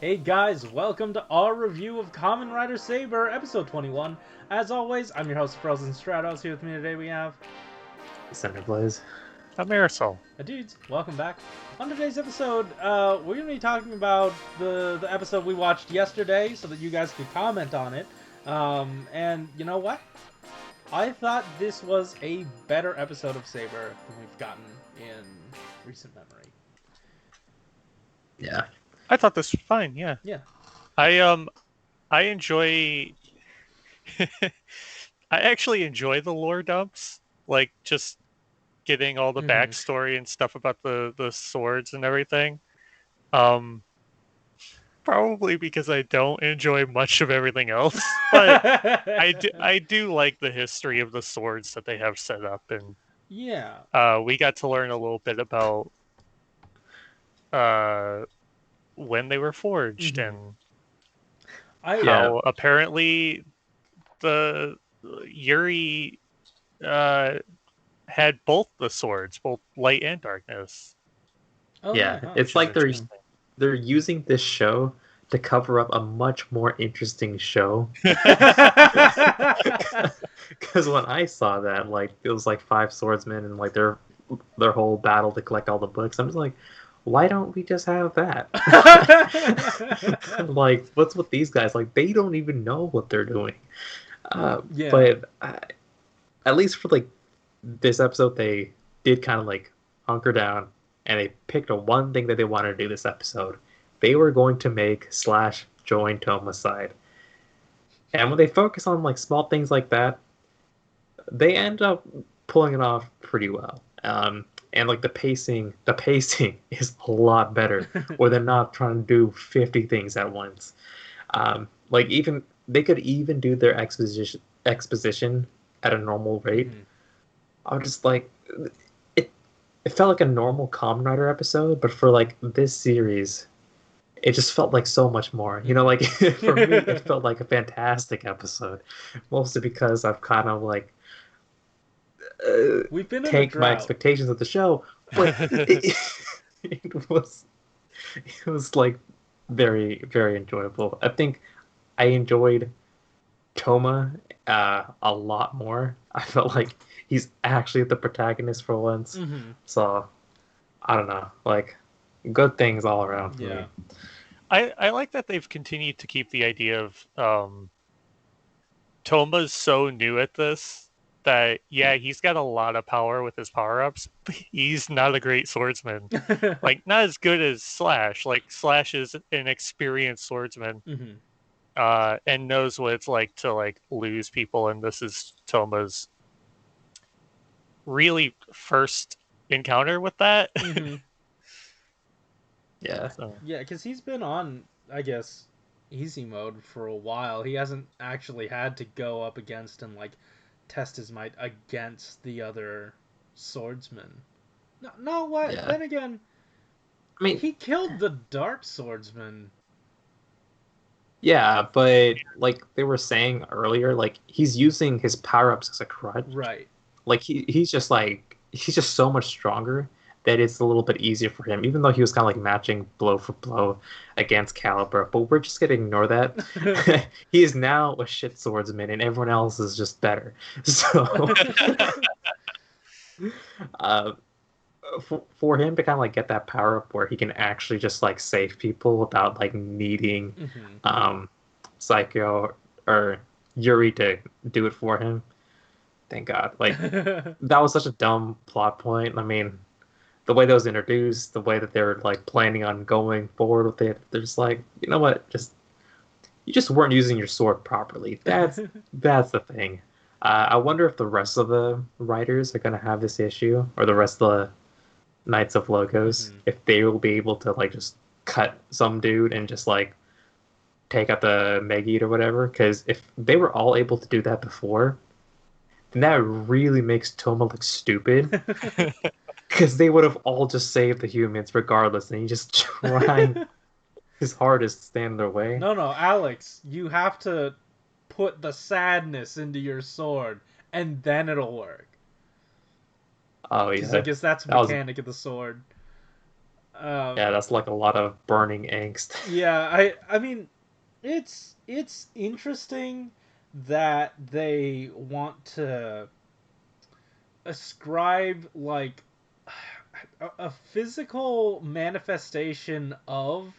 Hey guys, welcome to our review of Kamen Rider Saber, episode 21. As always, I'm your host, Frozen Stratos. Here with me today we have... Cinder Blaze. I'm Aresol. Dudes, welcome back. On today's episode, we're going to be talking about the episode we watched yesterday so that you guys could comment on it. And you know what? I thought this was a better episode of Saber than we've gotten in recent memory. Yeah. I thought this was fine. Yeah. Yeah. I enjoy. I actually enjoy the lore dumps, like just getting all the backstory and stuff about the swords and everything. Probably because I don't enjoy much of everything else, but I do like the history of the swords that they have set up, and yeah, we got to learn a little bit about when they were forged and how apparently the Yuri had both the swords, both light and darkness. Oh, yeah, huh. it's like they're using this show to cover up a much more interesting show. Because when I saw that, like it was like 5 swordsmen and like their whole battle to collect all the books, I'm just like, why don't we just have that? Like, what's with these guys? Like, they don't even know what they're doing. But at least for like this episode, they did kind of like hunker down and they picked a one thing that they wanted to do this episode. They were going to make / join Toma's side. And when they focus on like small things like that, they end up pulling it off pretty well. And like the pacing is a lot better, or they're not trying to do 50 things at once. Like even they could even do their exposition at a normal rate. I was just like, it felt like a normal Kamen Rider episode, but for like this series, it just felt like so much more. You know, like for me, it felt like a fantastic episode, mostly because I've kind of like we've been take my expectations of the show, but it was like very, very enjoyable. I think I enjoyed Toma a lot more. I felt like he's actually the protagonist for once. So I don't know, like good things all around for me. I like that they've continued to keep the idea of Toma's so new at this that he's got a lot of power with his power-ups, but he's not a great swordsman. Like not as good as Slash. Like Slash is an experienced swordsman. And knows what it's like to like lose people, and this is Toma's really first encounter with that. Yeah. Yeah, because he's been on, I guess, easy mode for a while. He hasn't actually had to go up against and like test his might against the other swordsmen. No, what? Yeah. Then again, I mean, he killed the Dark Swordsman. Yeah, but like they were saying earlier, like he's using his power-ups as a crutch. Right. Like he's just so much stronger that it's a little bit easier for him, even though he was kind of like matching blow for blow against Caliber. But we're just gonna ignore that. He is now a shit swordsman, and everyone else is just better. So, for him to kind of like get that power up where he can actually just like save people without like needing Psycho or Yuri to do it for him. Thank God. Like that was such a dumb plot point. I mean, the way that was introduced, the way that they're like planning on going forward with it, they're just like, you know what, you just weren't using your sword properly. That's the thing. I wonder if the rest of the writers are gonna have this issue, or the rest of the Knights of Logos, if they will be able to like just cut some dude and just like take out the Megid or whatever. Because if they were all able to do that before, then that really makes Toma look stupid. Because they would have all just saved the humans regardless, and he just trying his hardest to stand in their way. No, Alex, you have to put the sadness into your sword, and then it'll work. Oh yeah, because I guess that's the mechanic of the sword. Yeah, that's like a lot of burning angst. Yeah, I mean, it's interesting that they want to ascribe like a physical manifestation of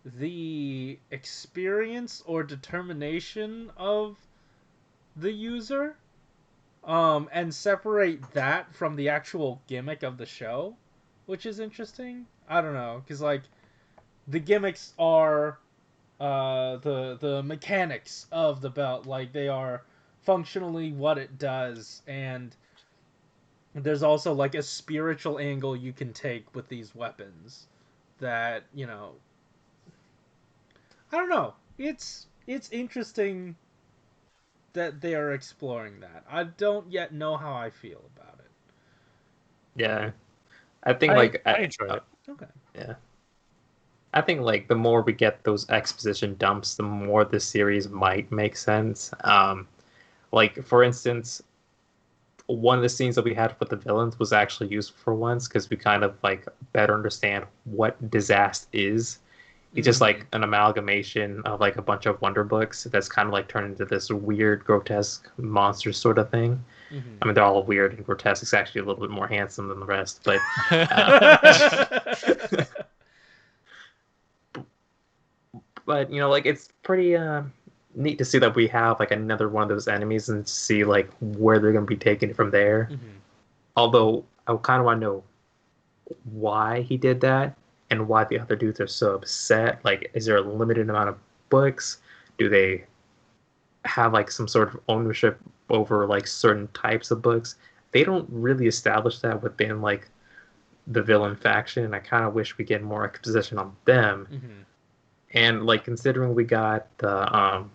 the experience or determination of the user, and separate that from the actual gimmick of the show, which is interesting. I don't know, because like the gimmicks are the mechanics of the belt, like they are functionally what it does, and there's also like a spiritual angle you can take with these weapons that, you know, I don't know. It's interesting that they are exploring that. I don't yet know how I feel about it. Yeah, I think I enjoy it. Okay. Yeah, I think like the more we get those exposition dumps, the more the series might make sense. Like for instance, one of the scenes that we had with the villains was actually useful for once because we kind of like better understand what disaster is. It's just like an amalgamation of like a bunch of wonder books that's kind of like turned into this weird, grotesque monster sort of thing. Mm-hmm. I mean, they're all weird and grotesque. It's actually a little bit more handsome than the rest, but but you know, like it's pretty neat to see that we have like another one of those enemies and see like where they're going to be taking it from there. Mm-hmm. Although I kind of want to know why he did that and why the other dudes are so upset. Like, is there a limited amount of books? Do they have like some sort of ownership over like certain types of books? They don't really establish that within like the villain faction. I kind of wish we get more exposition on them. Mm-hmm. And like considering we got the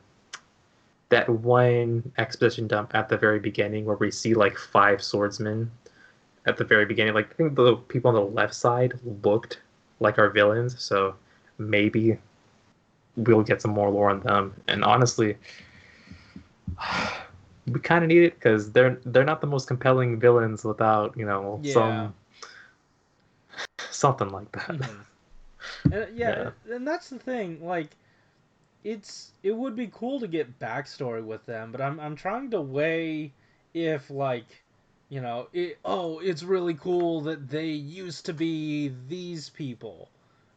that one exposition dump at the very beginning where we see like 5 swordsmen at the very beginning. Like I think the people on the left side looked like our villains, so maybe we'll get some more lore on them. And honestly, we kind of need it because they're not the most compelling villains without something like that. Mm-hmm. And and that's the thing. Like, it would be cool to get backstory with them, but I'm trying to weigh if like, you know, it's really cool that they used to be these people,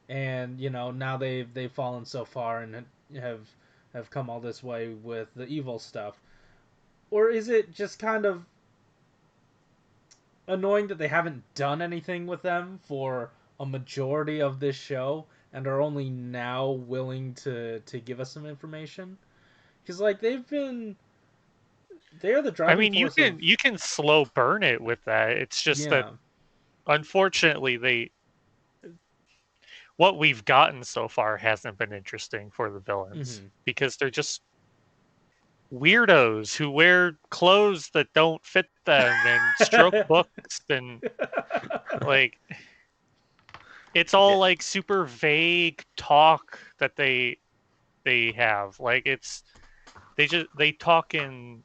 and you know now they've fallen so far and have come all this way with the evil stuff, or is it just kind of annoying that they haven't done anything with them for a majority of this show and are only now willing to give us some information? Because like they're the I driving mean, force of, you can slow burn it with that. It's just that yeah. unfortunately what we've gotten so far hasn't been interesting for the villains Mm-hmm. because they're just weirdos who wear clothes that don't fit them and stroke books and like it's all like super vague talk that they have. Like it's they talk in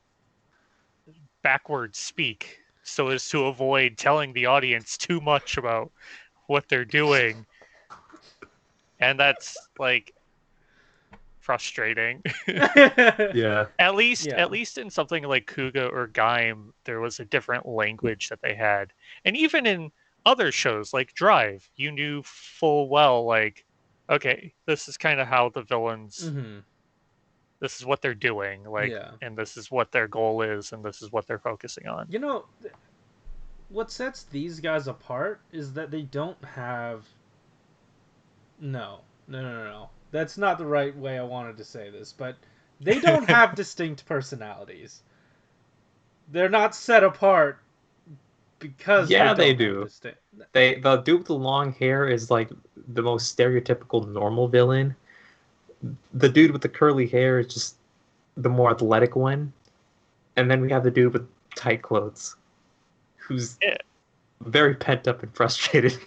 backwards speak so as to avoid telling the audience too much about what they're doing. And that's like frustrating. Yeah. At least Yeah. in something like Kuga or Gaim, there was a different language that they had. And even in other shows like Drive, you knew full well like, okay, this is kind of how the villains Mm-hmm. this is what they're doing, like, Yeah. and this is what their goal is, and this is what they're focusing on. You know, what sets these guys apart is that they don't have. No. That's not the right way I wanted to say this, but they don't have distinct personalities. They're not set apart because Yeah, they they don't have do. distinct. The dude with the long hair is like the most stereotypical normal villain. The dude with the curly hair is just the more athletic one. And then we have the dude with tight clothes, who's very pent up and frustrated.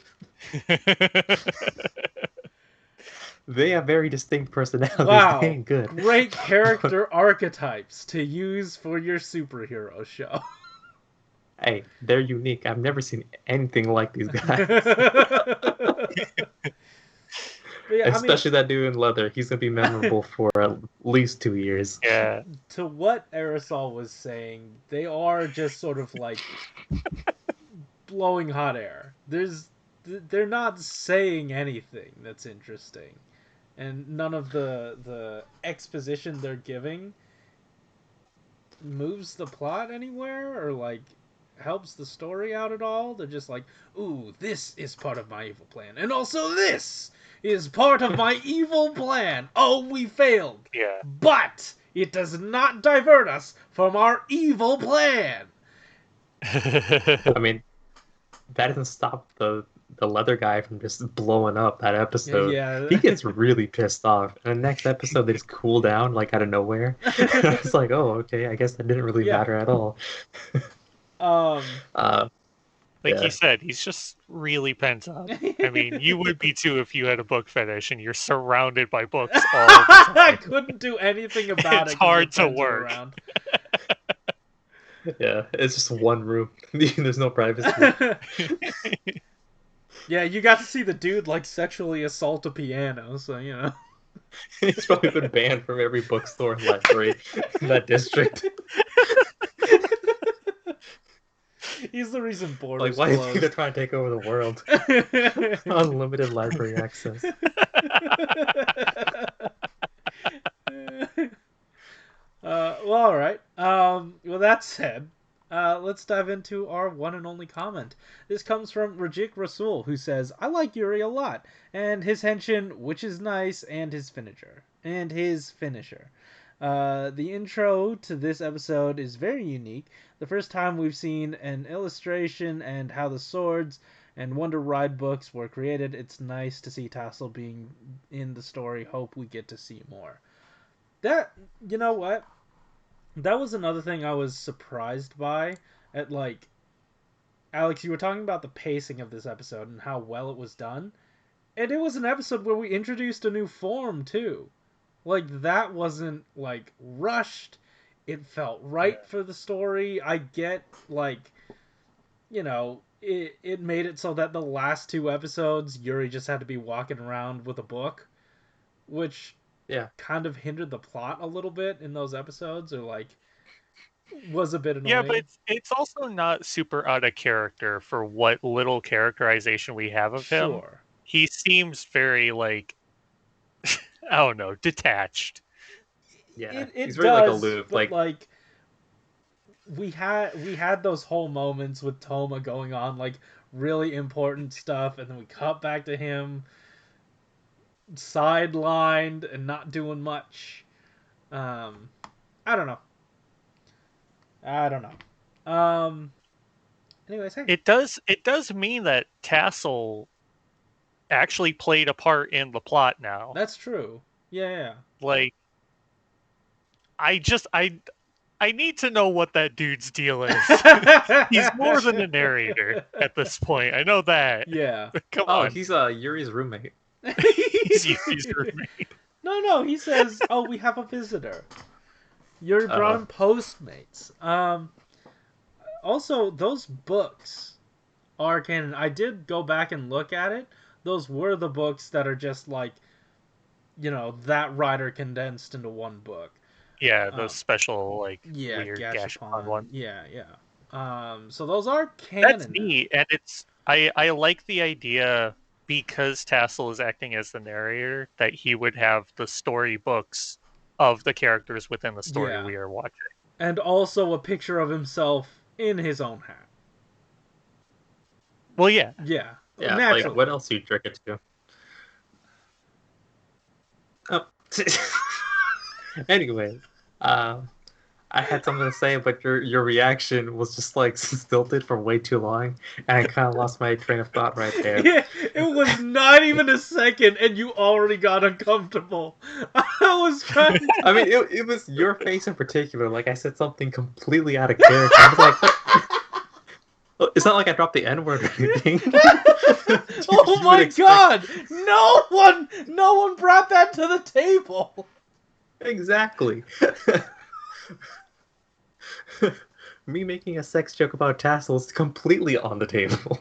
They have very distinct personalities. Wow, They ain't good. great character archetypes to use for your superhero show. hey, they're unique. I've never seen anything like these guys. Yeah, especially that dude in leather. He's gonna be memorable for at least 2 years. Yeah. To what Aresol was saying, they are just sort of like blowing hot air. They're not saying anything that's interesting, and none of the exposition they're giving moves the plot anywhere or like helps the story out at all. They're just like, ooh, this is part of my evil plan, and also this is part of my evil plan. Oh, we failed. Yeah. But it does not divert us from our evil plan. I mean, that doesn't stop the leather guy from just blowing up that episode. Yeah. He gets really pissed off. And the next episode, they just cool down, like, out of nowhere. It's like, oh, okay, I guess that didn't really matter at all. Like you said, he's just really pent up. I mean, you would be too if you had a book fetish and you're surrounded by books all the time. I couldn't do anything about it. It's hard to work. Yeah, it's just one room. There's no privacy. Yeah, you got to see the dude like sexually assault a piano, so you know. He's probably been banned from every bookstore and library in that district. He's the reason borders why do you closed. think they're trying to take over the world? Unlimited library access. Well, all right. Well, that said, let's dive into our one and only comment. This comes from Rajik Rasul, who says, "I like Yuri a lot, and his henshin, which is nice, and his finisher. The intro to this episode is very unique. The first time we've seen an illustration and how the swords and Wonder Ride books were created. It's nice to see Tassel being in the story. Hope we get to see more." That, you know what? That was another thing I was surprised by. At like, Alex, you were talking about the pacing of this episode and how well it was done. And it was an episode where we introduced a new form, too. Like, that wasn't, like, rushed. It felt right for the story. I get, like, you know, it made it so that the last 2 episodes, Yuri just had to be walking around with a book. Which kind of hindered the plot a little bit in those episodes, or, like, was a bit annoying. Yeah, but it's also not super out of character for what little characterization we have of him. Sure. He seems very, like, I don't know, detached. Yeah, it he's very does, like aloof. Like we had those whole moments with Toma going on like really important stuff, and then we cut back to him sidelined and not doing much. I don't know. Anyways, hey. It does mean that Tassel actually played a part in the plot now. That's true. Yeah. Like, I need to know what that dude's deal is. He's more than a narrator at this point. I know that. Yeah. Come on. He's Yuri's roommate. He's Yuri's roommate. No, he says, "Oh, we have a visitor." Yuri brought him Postmates. Also, those books are canon. I did go back and look at it. Those were the books that are just like, you know, that rider condensed into one book. Yeah, those special, like, weird Gashapon one. Yeah. So those are canon. That's neat, and I like the idea, because Tassel is acting as the narrator, that he would have the story books of the characters within the story we are watching. And also a picture of himself in his own hat. Well, yeah. Yeah. Yeah, naturally. like, what else do you trick it to? Oh. Anyway, I had something to say, but your reaction was just like stilted for way too long, and I kind of lost my train of thought right there. Yeah, it was not even a second, and you already got uncomfortable. I was trying to... I mean, it was your face in particular. Like, I said something completely out of character. I was like, it's not like I dropped the N-word or anything. Oh my god! No one brought that to the table. Exactly. me making a sex joke about tassels completely on the table.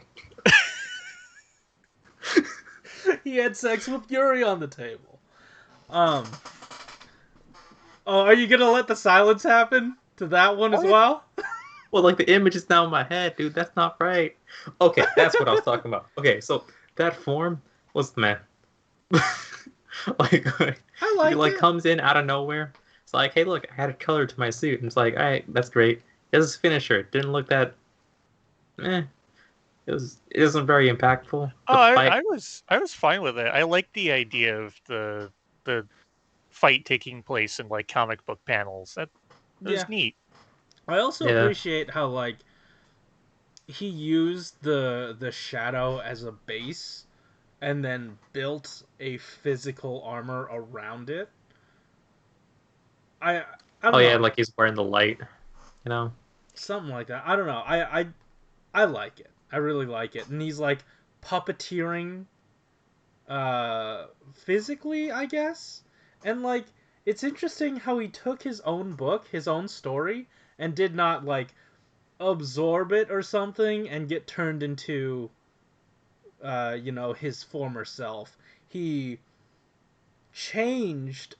He had sex with Yuri on the table. Oh, are you gonna let the silence happen to that one as well? Well, like the image is now in my head, dude. That's not right. Okay, that's what I was talking about. Okay, so that form was man. like I like he like it. comes in out of nowhere. It's like, hey, look, I added color to my suit. And it's like, all right, that's great. His finisher didn't look that. It wasn't very impactful. Oh, I was fine with it. I like the idea of the fight taking place in like comic book panels. That was neat. I also appreciate how like he used the shadow as a base and then built a physical armor around it. I don't know. Yeah, like he's wearing the light, you know? Something like that. I don't know. I like it. I really like it. And he's like puppeteering physically, I guess. And like it's interesting how he took his own book, his own story, and did not like absorb it or something and get turned into his former self. He changed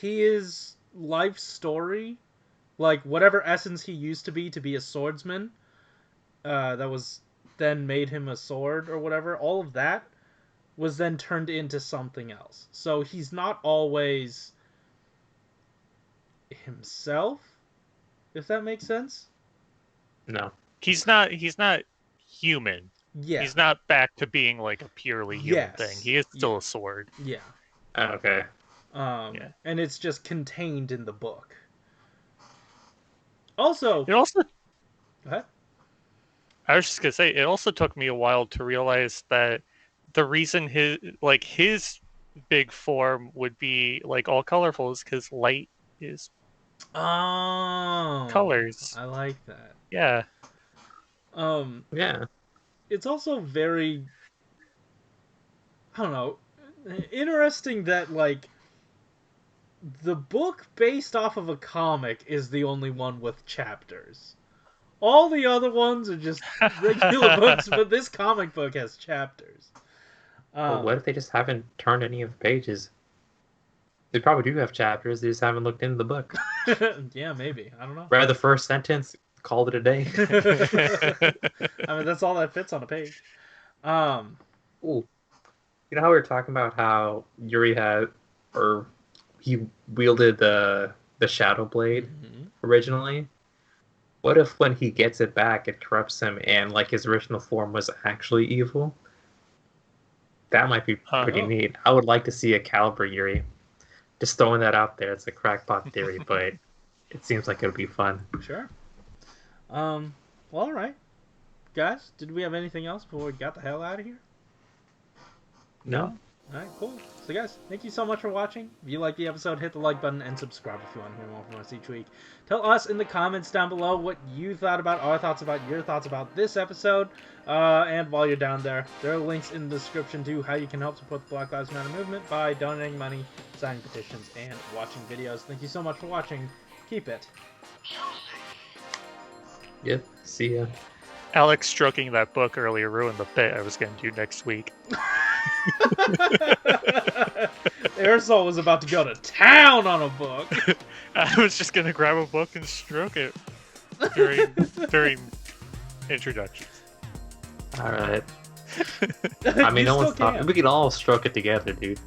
his life story, like whatever essence he used to be a swordsman, that was then made him a sword or whatever, all of that was then turned into something else. So he's not always himself, if that makes sense. No. He's not human. Yeah. He's not back to being like a purely human thing. He is still a sword. Yeah. Okay. And it's just contained in the book. Also, It also. Go ahead. I was just gonna say, it also took me a while to realize that the reason his big form would be like all colorful is because light is colors. I like that. Yeah. Yeah. It's also very, I don't know, interesting that like the book based off of a comic is the only one with chapters. All the other ones are just regular books, but this comic book has chapters. Well, what if they just haven't turned any of the pages? They probably do have chapters. They just haven't looked into the book. Yeah, maybe. I don't know. Read the first sentence, called it a day. I mean, that's all that fits on a page. Ooh. You know how we were talking about how Yuri he wielded the Shadow Blade originally? What if when he gets it back, it corrupts him and like his original form was actually evil? That might be pretty neat. I would like to see a Caliber Yuri. Just throwing that out there. It's a crackpot theory, but it seems like it would be fun. Sure. Well, all right. Guys, did we have anything else before we got the hell out of here? No. All right, cool. So, guys, thank you so much for watching. If you like the episode, hit the like button and subscribe if you want to hear more from us each week. Tell us in the comments down below what you thought about, our thoughts about, your thoughts about this episode. And while you're down there, there are links in the description to how you can help support the Black Lives Matter movement by donating money, signing petitions, and watching videos. Thank you so much for watching. Keep it. Yep. See ya. Alex stroking that book earlier ruined the bit I was going to do next week. Aresol was about to go to town on a book. I was just going to grab a book and stroke it during introductions. All right. I mean, no one's talking. We can all stroke it together, dude.